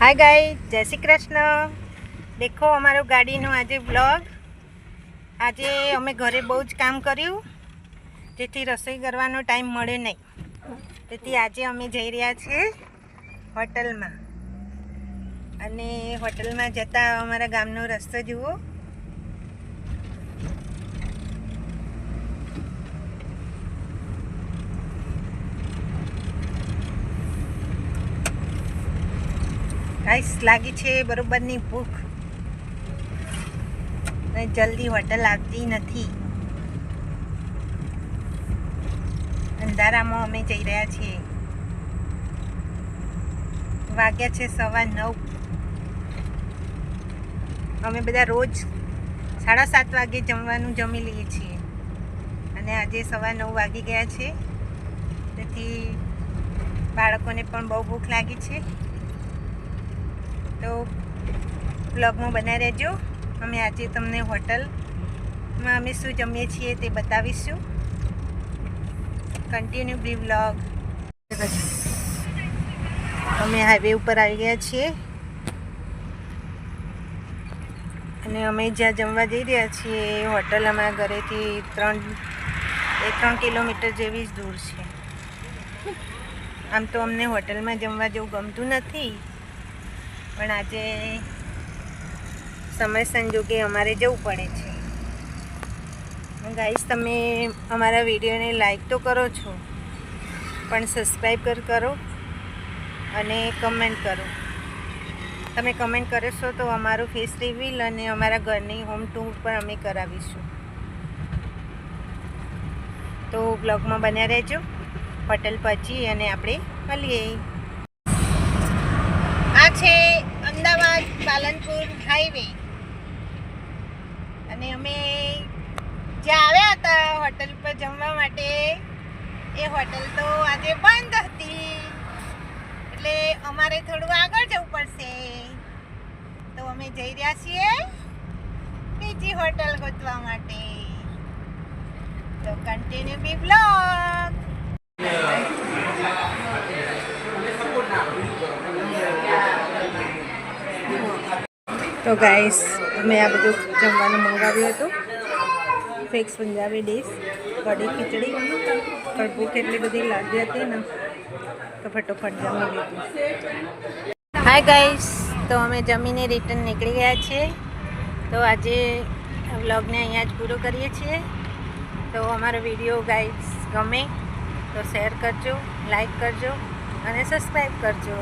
Hi guys, जय श्री कृष्ण। देखो अमारो गाड़ी नो आज ब्लॉग। आज अमे घरे बहुत काम कर्यु जेथी रसोई करवानो टाइम मळे नहीं, तेथी आज अमे जई रह्या छे होटल में। अने होटल में जता अमारा गामनो रस्तो जुओ। गाइस लागी छे बरोबरनी भूख ने जल्दी होटल आवती नथी। अंधारामां अमे जई रह्या छीए। वाग्या छे 9:15। अमे बधा रोज 7:30 वागे जमवानुं जमी लईए छीए अने आजे 9:15 वागी गया छे, तेथी बाळकोने पण बहु भूख लागी छे। तो ब्लॉग में बना रहो। अमे आज तमने होटल में अमे शू जमीए छीए ते बतावीशुं। कंटिन्यू बी ब्लॉग। अमे हाईवे पर आई गया छीए अने अमे ज्यां जमवा जई रह्या छीए होटल अमारा घरेथी 3 किलोमीटर जेवी ज दूर छे। आम तो अमने होटल में जमवा जेवुं गमतुं नथी, पण आजे समय संजोगे अमारे जवुं पड़े छे। गाइस तमे अमारा विडियो ने लाइक तो करो छो, पण सब्सक्राइब करो अने कमेंट करो। तमे कमेंट करशो तो अमारो फेस रिवील अने अमारा घरनी होम टूर पर अमे करावीशुं। तो ब्लॉग में बन्या रहेजो। होटल पहोंची अने आपणे मळीए। आ छे अमदावाद पालनपुर हाईवे अने अमे ज्यां आव्या हता होटल पर जमवा माटे ए होटल तो आजे बंद हती, એટલે અમારે થોડું આગળ જવું પડશે। તો અમે જઈ રહ્યા છીએ બીજી હોટલ ગોતવા માટે। તો કન્ટિન્યુ બી બ્લોગ। तो गाइस अमे आ बधुं जमवानुं मंगाव्युं हतुं। फिक्स पंजाबी डिश कढ़ी खीचड़ी, पण भूख एटली बधी लागी हती ने तो फटोफट जमी लीधुं। हाय गाइस, तो अमे जमीने रिटर्न निकली गया छे। तो आजे व्लॉगने अहींया ज पूरो करीए छीए। तो अमारो विडियो गाइस गमे तो शेर करजो, लाइक करजो अने सब्सक्राइब करजो।